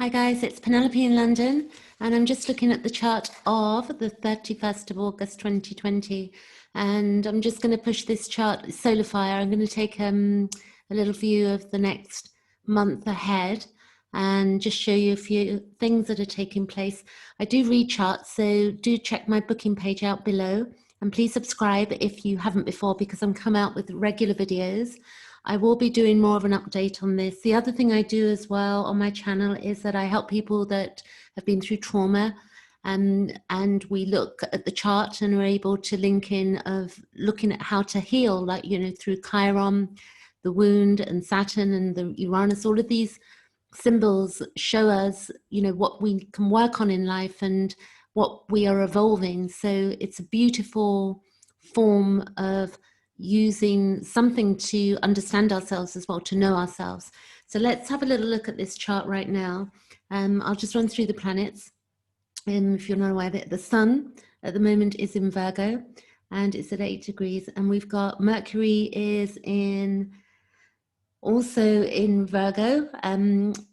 Hi guys, it's Penelope in London, and I'm just looking at the chart of the 31st of August 2020, and I'm just going to push this chart, Solar Fire. I'm going to take a little view of the next month ahead and just show you a few things that are taking place. I do read charts, so do check my booking page out below, and please subscribe if you haven't before, because I'm coming out with regular videos. I will be doing more of an update on this. The other thing I do as well on my channel is that I help people that have been through trauma, and we look at the chart and are able to link in of looking at how to heal, like, you know, through Chiron, the wound, and Saturn and the Uranus. All of these symbols show us, you know, what we can work on in life and what we are evolving. So it's a beautiful form of using something to understand ourselves as well, to know ourselves. So let's have a little look at this chart right now. I'll just run through the planets. If you're not aware, that the sun at the moment is in Virgo and it's at 8 degrees, and we've got Mercury is also in Virgo.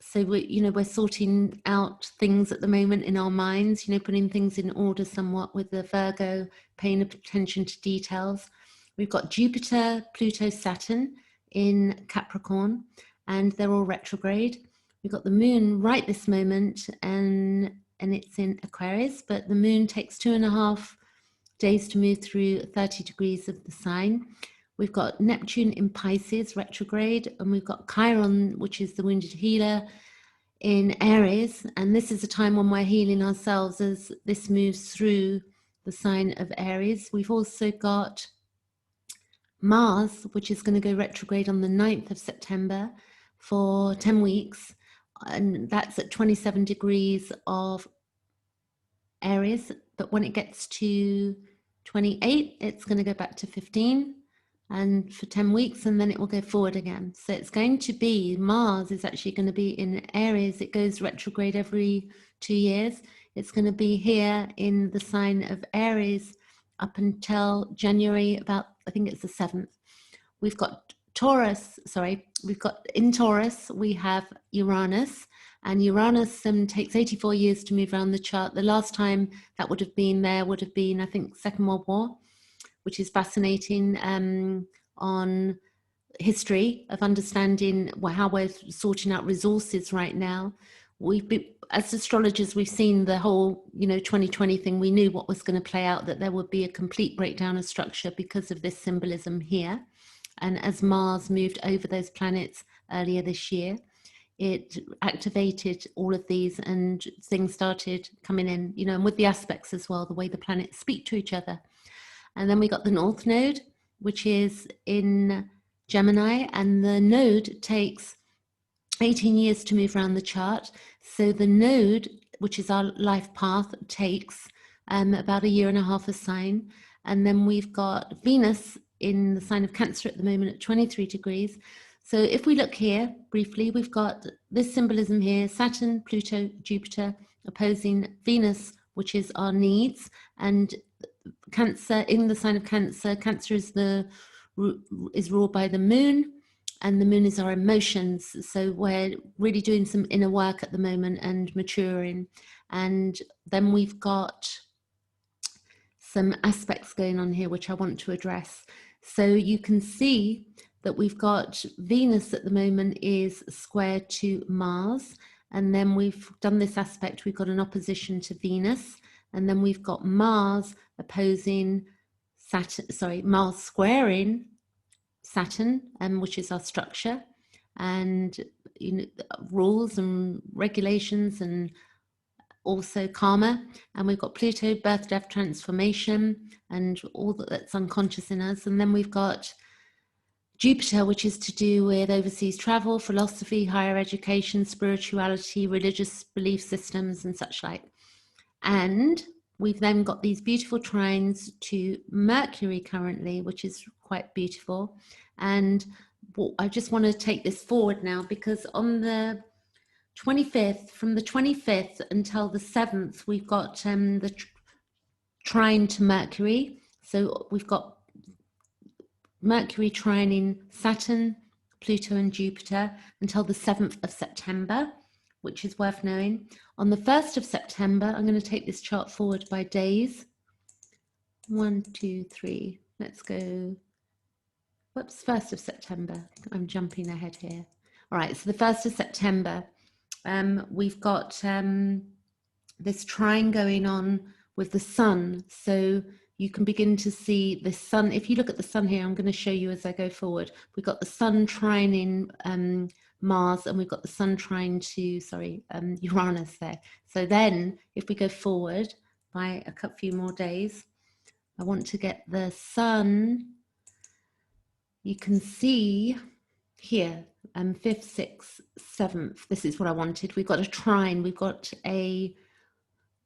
So we're sorting out things at the moment in our minds, putting things in order somewhat with the Virgo, paying attention to details. We've got Jupiter, Pluto, Saturn in Capricorn, and they're all retrograde. We've got the moon right this moment, and it's in Aquarius, but the moon takes 2.5 days to move through 30 degrees of the sign. We've got Neptune in Pisces, retrograde, and we've got Chiron, which is the wounded healer, in Aries. And this is a time when we're healing ourselves as this moves through the sign of Aries. We've also got Mars, which is going to go retrograde on the 9th of September for 10 weeks. And that's at 27 degrees of Aries. But when it gets to 28, it's going to go back to 15. And for 10 weeks, and then it will go forward again. So it's going to be, Mars is actually going to be in Aries. It goes retrograde every 2 years. It's going to be here in the sign of Aries up until January, about, I think it's the 7th. We've got Taurus, in Taurus, we have Uranus, and Uranus takes 84 years to move around the chart. The last time that would have been there would have been, I think, Second World War, which is fascinating on history of understanding how we're sorting out resources right now. As astrologers, we've seen the whole 2020 thing. We knew what was going to play out, that there would be a complete breakdown of structure because of this symbolism here. And as Mars moved over those planets earlier this year, it activated all of these, and things started coming in, and with the aspects as well, the way the planets speak to each other. And then we got the North Node, which is in Gemini, and the node takes 18 years to move around the chart. So the node, which is our life path, takes about 1.5 years a sign. And then we've got Venus in the sign of Cancer at the moment at 23 degrees. So if we look here briefly, we've got this symbolism here: Saturn, Pluto, Jupiter opposing Venus, which is our needs, and Cancer in the sign of Cancer. Cancer is ruled by the moon, and the moon is our emotions. So we're really doing some inner work at the moment and maturing. And then we've got some aspects going on here which I want to address. So you can see that we've got Venus at the moment is square to Mars, and then we've done this aspect, we've got an opposition to Venus, and then we've got Mars opposing Saturn, Mars squaring Saturn, which is our structure and rules and regulations, and also karma. And we've got Pluto, birth, death, transformation, and all that's unconscious in us. And then we've got Jupiter, which is to do with overseas travel, philosophy, higher education, spirituality, religious belief systems, and such like. And we've then got these beautiful trines to Mercury currently, which is quite beautiful. And I just want to take this forward now, because on the 25th, from the 25th until the 7th, we've got the trine to Mercury. So we've got Mercury trining Saturn, Pluto, and Jupiter until the 7th of September. which is worth knowing. On the 1st of September, I'm going to take this chart forward by days. 1, 2, 3. Let's go. Whoops, 1st of September. I'm jumping ahead here. All right, so the 1st of September, we've got this trine going on with the sun. So you can begin to see the sun. If you look at the sun here, I'm going to show you as I go forward. We've got the sun trining Mars, and we've got the sun trine to, Uranus there. So then if we go forward by a few more days, I want to get the sun. You can see here, 5th, 6th, 7th. This is what I wanted. We've got a trine. We've got a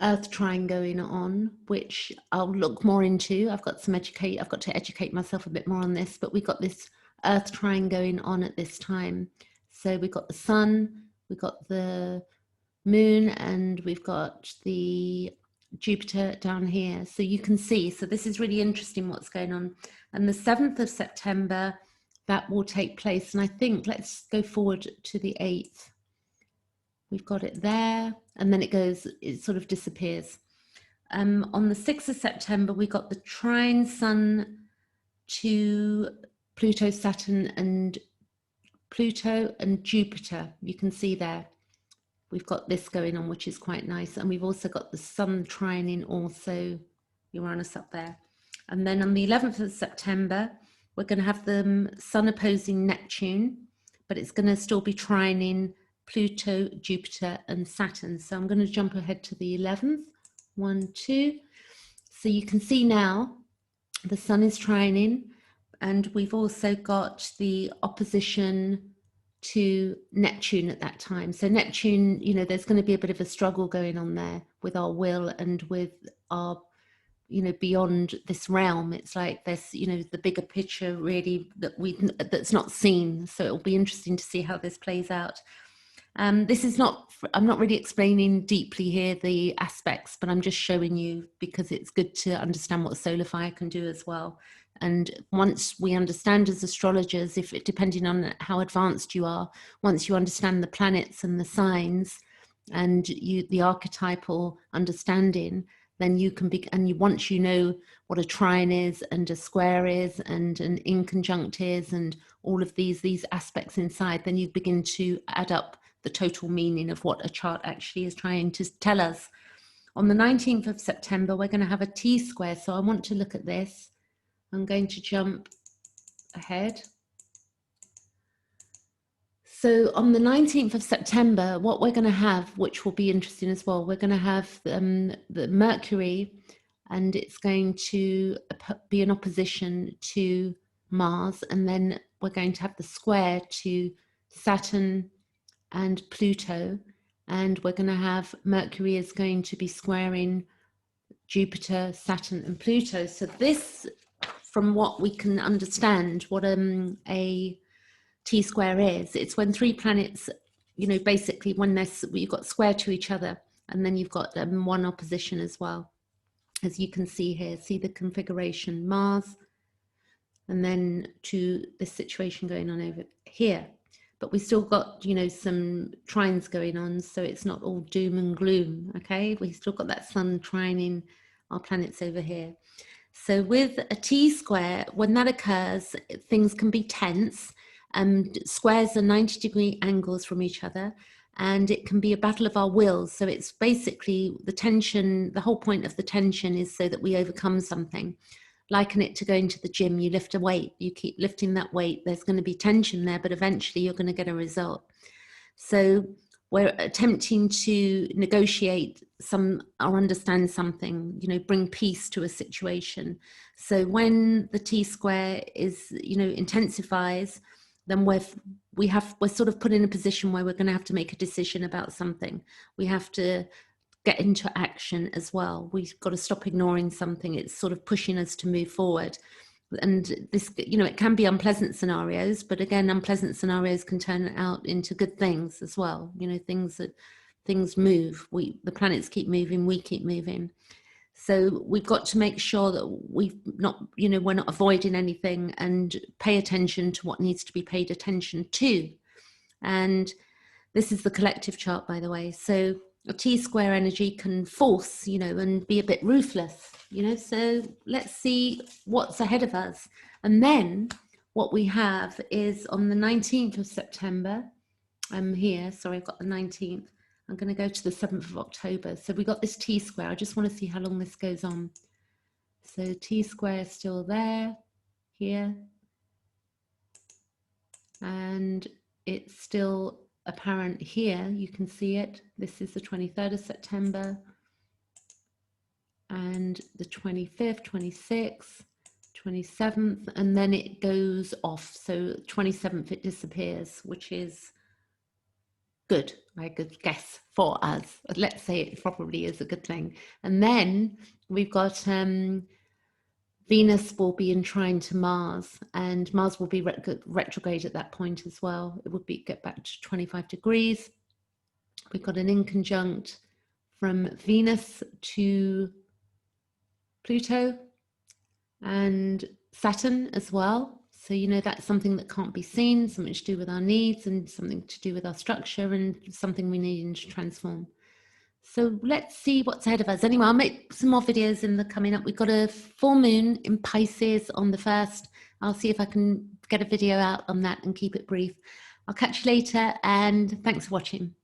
Earth trine going on, which I'll look more into. I've got to educate myself a bit more on this, but we've got this Earth trine going on at this time. So we've got the sun, we've got the moon, and we've got the Jupiter down here. So you can see, so this is really interesting what's going on. And the 7th of September, that will take place. And I think, let's go forward to the 8th. We've got it there, and then it sort of disappears. On the 6th of September, we got the trine Sun to Pluto, Saturn, and Pluto and Jupiter. You can see there. We've got this going on, which is quite nice. And we've also got the Sun trining also Uranus up there. And then on the 11th of September, we're going to have the Sun opposing Neptune, but it's going to still be trining Pluto, Jupiter, and Saturn. So I'm going to jump ahead to the 11th. 1, 2. So you can see now the Sun is trining, and we've also got the opposition to Neptune at that time. So Neptune, you know, there's going to be a bit of a struggle going on there with our will and with our, you know, beyond this realm. It's like there's, you know, the bigger picture really that's not seen. So it'll be interesting to see how this plays out. This is not, I'm not really explaining deeply here the aspects, but I'm just showing you because it's good to understand what solar fire can do as well. And once we understand as astrologers, depending on how advanced you are, once you understand the planets and the signs and the archetypal understanding, then you can once you know what a trine is and a square is and an inconjunct is and all of these aspects inside, then you begin to add up the total meaning of what a chart actually is trying to tell us. On the 19th of September, we're going to have a T-square. So I want to look at this. I'm going to jump ahead. So on the 19th of September, what we're going to have, which will be interesting as well, we're going to have the Mercury, and it's going to be in opposition to Mars. And then we're going to have the square to Saturn and Pluto, and we're going to have Mercury is going to be squaring Jupiter, Saturn, and Pluto. So this, from what we can understand, what a T-square is, it's when three planets, you know, basically when you've got square to each other, and then you've got one opposition as well, as you can see here. See the configuration, Mars, and then to this situation going on over here. But we still got, you know, some trines going on, so it's not all doom and gloom, okay? We still got that Sun trining our planets over here. So with a T-square, when that occurs, things can be tense. Squares are 90-degree angles from each other, and it can be a battle of our wills. So it's basically the tension, the whole point of the tension is so that we overcome something. Liken it to going to the gym. You lift a weight, you keep lifting that weight, there's going to be tension there, but eventually you're going to get a result. So we're attempting to negotiate or understand something, you know, bring peace to a situation. So when the T-square is, you know, intensifies, then we're sort of put in a position where we're going to have to make a decision about something. We have to get into action as well. We've got to stop ignoring something. It's sort of pushing us to move forward. And this, you know, it can be unpleasant scenarios, but again, unpleasant scenarios can turn out into good things as well. You know, things move. The planets keep moving, we keep moving. So we've got to make sure that we're not avoiding anything and pay attention to what needs to be paid attention to. And This is the collective chart, by the way. So a T-square energy can force, you know, and be a bit ruthless, you know. So let's see what's ahead of us. And then what we have is on the 19th of September, I'm here, sorry, I've got the 19th. I'm going to go to the 7th of October. So we got this T-square. I just want to see how long this goes on. So T-square is still there, here. And it's still apparent here. You can see it. This is the 23rd of September. And the 25th, 26th, 27th, and then it goes off. So 27th, it disappears, which is good, I could guess, for us. Let's say it probably is a good thing. And then we've got Venus will be in trine to Mars, and Mars will be retrograde at that point as well. It would be get back to 25 degrees. We've got an inconjunct from Venus to Pluto and Saturn as well. So, you know, that's something that can't be seen, something to do with our needs and something to do with our structure and something we need to transform. So let's see what's ahead of us. Anyway, I'll make some more videos in the coming up. We've got a full moon in Pisces on the 1st. I'll see if I can get a video out on that and keep it brief. I'll catch you later, and thanks for watching.